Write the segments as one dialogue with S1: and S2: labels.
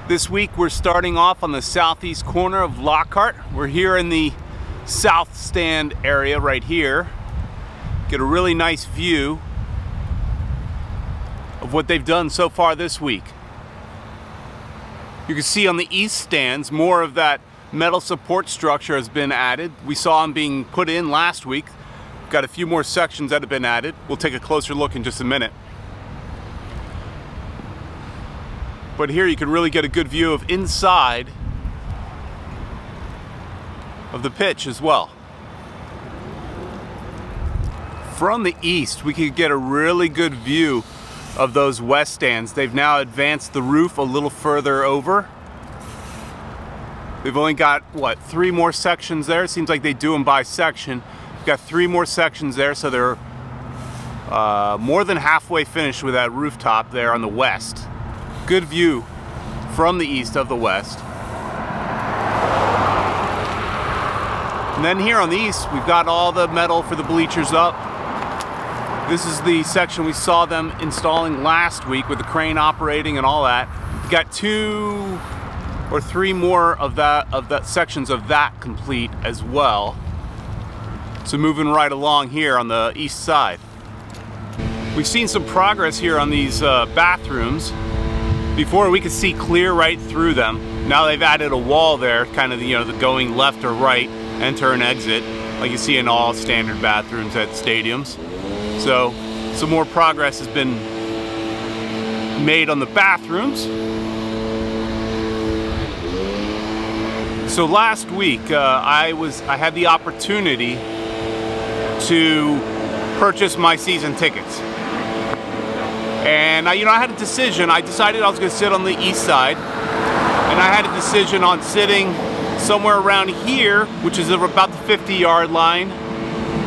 S1: This week we're starting off on the southeast corner of Lockhart. We're here in the south stand area right here. Get a really nice view of what they've done so far this week. You can see on the east stands more of that metal support structure has been added. We saw them being put in last week. Got a few more sections that have been added. We'll take a closer look in just a minute. But here you can really get a good view of inside of the pitch as well. From the east, we could get a really good view of those west stands. They've now advanced the roof a little further over. They've only got, what, 3 more sections there? It seems like they do them by section. We've got 3 more sections there, so they're more than halfway finished with that rooftop there on the west. Good view from the east of the west. And then here on the east, we've got all the metal for the bleachers up. This is the section we saw them installing last week with the crane operating and all that. We've got 2 or 3 more of that sections of that complete as well. So moving right along here on the east side. We've seen some progress here on these bathrooms. Before we could see clear right through them. Now they've added a wall there, kind of, the going left or right, enter and exit, like you see in all standard bathrooms at stadiums. So some more progress has been made on the bathrooms. So last week I had the opportunity to purchase my season tickets. And I had a decision. I decided I was going to sit on the east side, and I had a decision on sitting somewhere around here, which is about the 50-yard line,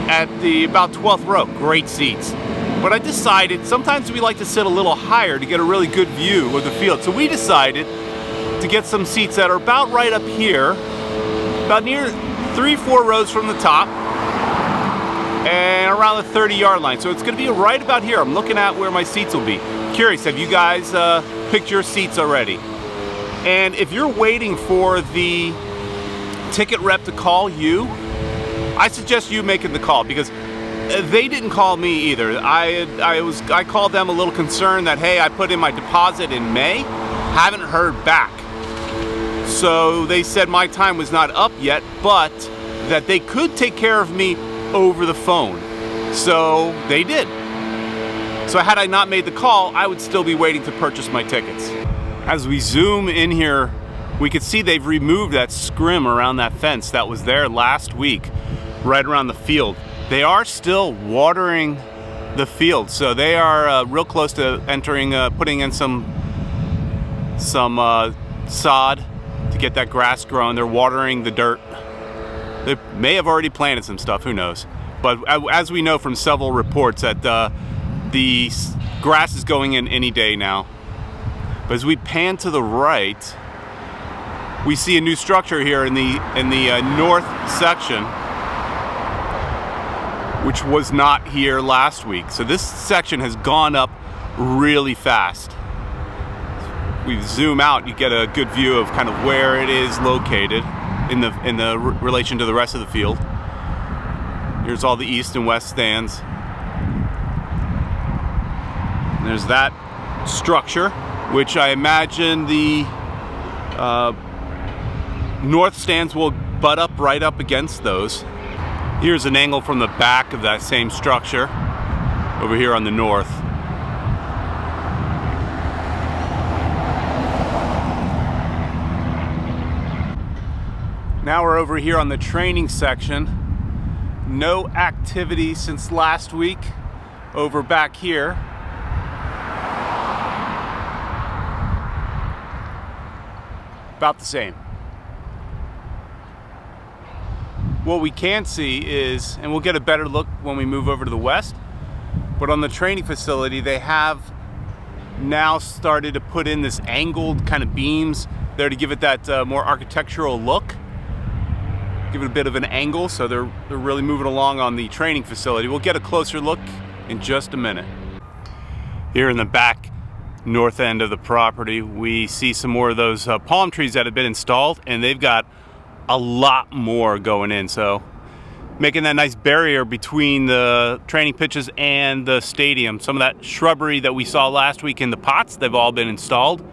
S1: at the about 12th row. Great seats. But I decided sometimes we like to sit a little higher to get a really good view of the field. So we decided to get some seats that are about right up here, about near 3-4 rows from the top, and around the 30-yard line. So it's going to be right about here. I'm looking at where my seats will be. Curious, have you guys picked your seats already? And if you're waiting for the ticket rep to call you, I suggest you making the call, because they didn't call me either. I called them a little concerned that, hey, I put in my deposit in May, haven't heard back. So they said my time was not up yet, but that they could take care of me over the phone. So they did. So had I not made the call, I would still be waiting to purchase my tickets. As we zoom in here, we could see they've removed that scrim around that fence that was there last week, right around the field. They are still watering the field, so they are real close to entering, putting in some sod to get that grass growing. They're watering the dirt. They may have already planted some stuff, who knows. But as we know from several reports that the grass is going in any day now. But as we pan to the right, we see a new structure here in the north section, which was not here last week. So this section has gone up really fast. We zoom out, you get a good view of kind of where it is located in the relation to the rest of the field. Here's all the east and west stands. And there's that structure, which I imagine the north stands will butt up right up against those. Here's an angle from the back of that same structure over here on the north. Now we're over here on the training section. No activity since last week over back here. About the same. What we can see is, and we'll get a better look when we move over to the west, but on the training facility they have now started to put in this angled kind of beams there to give it that more architectural look. Give it a bit of an angle, so they're really moving along on the training facility. We'll get a closer look in just a minute. Here in the back north end of the property, we see some more of those palm trees that have been installed, and they've got a lot more going in, so making that nice barrier between the training pitches and the stadium. Some of that shrubbery that we saw last week in the pots, they've all been installed,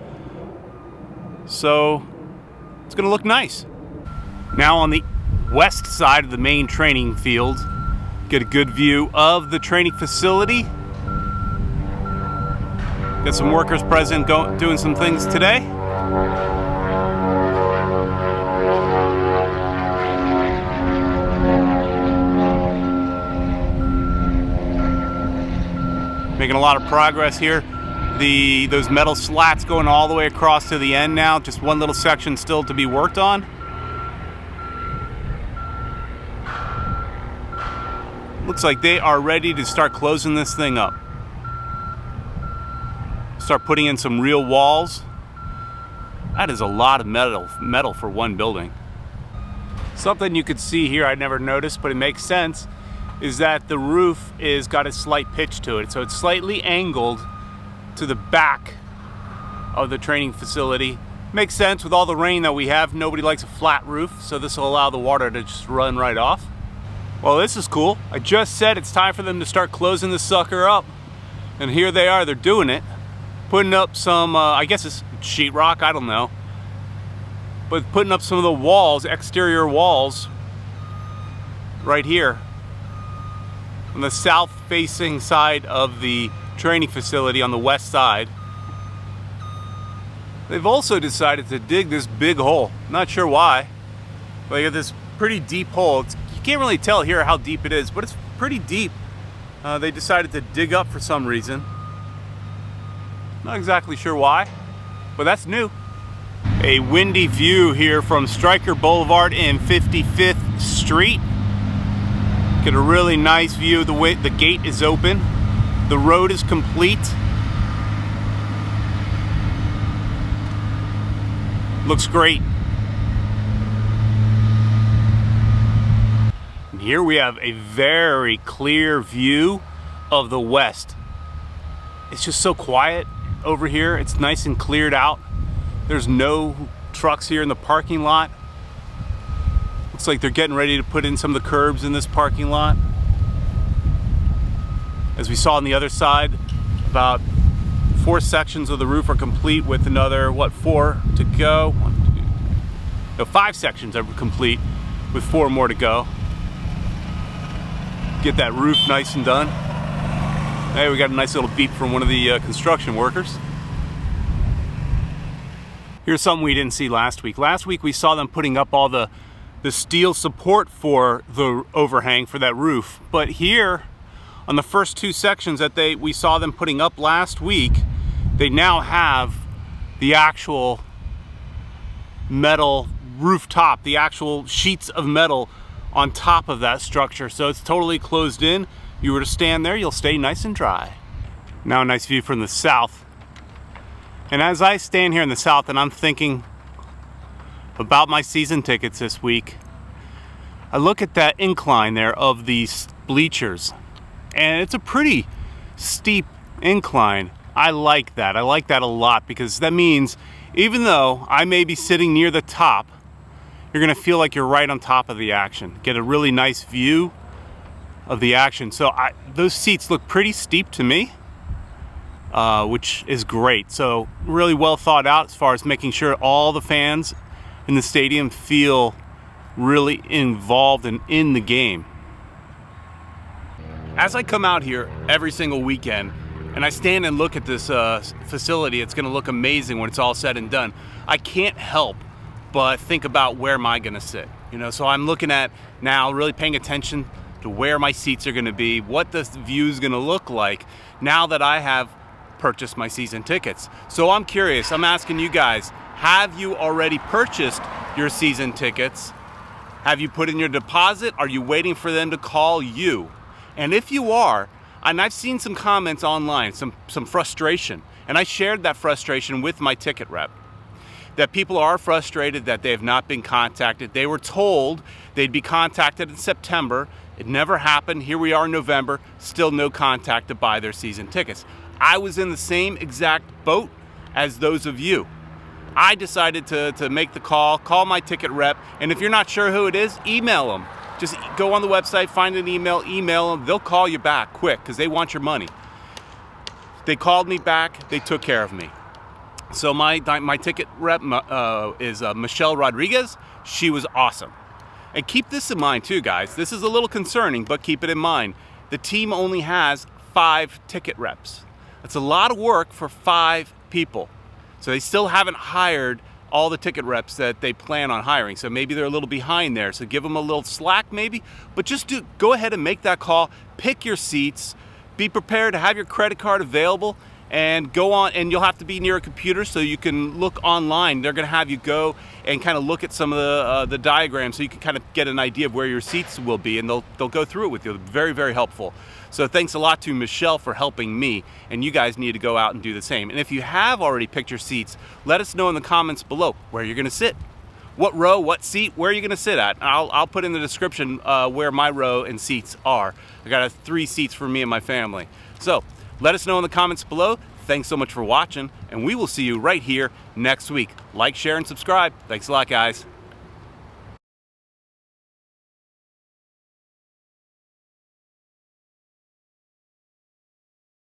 S1: so it's gonna look nice. Now on the west side of the main training field, get a good view of the training facility. Got some workers present doing some things today. Making a lot of progress here. Those metal slats going all the way across to the end now. Just one little section still to be worked on. Looks like they are ready to start closing this thing up. Start putting in some real walls. That is a lot of metal for one building. Something you could see here I never noticed, but it makes sense, is that the roof is got a slight pitch to it. So it's slightly angled to the back of the training facility. Makes sense with all the rain that we have. Nobody likes a flat roof, so this will allow the water to just run right off. Well, this is cool. I just said it's time for them to start closing this sucker up. And here they are, they're doing it. Putting up some, I guess it's sheetrock, I don't know. But putting up some of the walls, exterior walls, right here. On the south-facing side of the training facility on the west side. They've also decided to dig this big hole. Not sure why. But they got this pretty deep hole. You can't really tell here how deep it is, but it's pretty deep. They decided to dig up for some reason. Not exactly sure why, but that's new. A windy view here from Stryker Boulevard and 55th Street. Get a really nice view of the way the gate is open. The road is complete. Looks great. And here we have a very clear view of the west. It's just so quiet over here. It's nice and cleared out. There's no trucks here in the parking lot. Looks like they're getting ready to put in some of the curbs in this parking lot. As we saw on the other side, about 4 sections of the roof are complete with another, 4 to go? 5 sections are complete with 4 more to go. Get that roof nice and done. Hey, we got a nice little beep from one of the construction workers. Here's something we didn't see last week. Last week we saw them putting up all the steel support for the overhang for that roof. But here, on the first 2 sections that we saw them putting up last week, they now have the actual metal rooftop, the actual sheets of metal on top of that structure. So it's totally closed in. You were to stand there, you'll stay nice and dry. Now a nice view from the south. And as I stand here in the south and I'm thinking about my season tickets this week, I look at that incline there of these bleachers, and it's a pretty steep incline. I like that. I like that a lot, because that means even though I may be sitting near the top, you're gonna feel like you're right on top of the action. Get a really nice view of the action. So those seats look pretty steep to me, which is great. So really well thought out as far as making sure all the fans in the stadium feel really involved and in the game. As I come out here every single weekend and I stand and look at this facility, it's gonna look amazing when it's all said and done. I can't help but think about where am I gonna sit. So I'm looking at now, really paying attention to where my seats are gonna be, what the view is gonna look like now that I have purchased my season tickets. So I'm curious, I'm asking you guys, have you already purchased your season tickets? Have you put in your deposit? Are you waiting for them to call you? And if you are, and I've seen some comments online, some frustration, and I shared that frustration with my ticket rep, that people are frustrated that they have not been contacted. They were told they'd be contacted in September. It never happened. Here we are in November, still no contact to buy their season tickets. I was in the same exact boat as those of you. I decided to make the call my ticket rep, and if you're not sure who it is, email them. Just go on the website, find an email them. They'll call you back quick because they want your money. They called me back. They took care of me. So my ticket rep is Michelle Rodriguez. She was awesome. And keep this in mind too, guys. This is a little concerning, but keep it in mind. The team only has 5 ticket reps. That's a lot of work for 5 people. So they still haven't hired all the ticket reps that they plan on hiring. So maybe they're a little behind there. So give them a little slack maybe, but just go ahead and make that call. Pick your seats. Be prepared to have your credit card available, and go on, and you'll have to be near a computer so you can look online. They're gonna have you go and kind of look at some of the diagrams so you can kind of get an idea of where your seats will be, and they'll go through it with you. Very, very helpful. So thanks a lot to Michelle for helping me, and you guys need to go out and do the same. And if you have already picked your seats, let us know in the comments below where you're gonna sit. What row, what seat, where are you gonna sit at? I'll put in the description where my row and seats are. I got 3 seats for me and my family. So let us know in the comments below. Thanks so much for watching, and we will see you right here next week. Like, share, and subscribe. Thanks a lot, guys.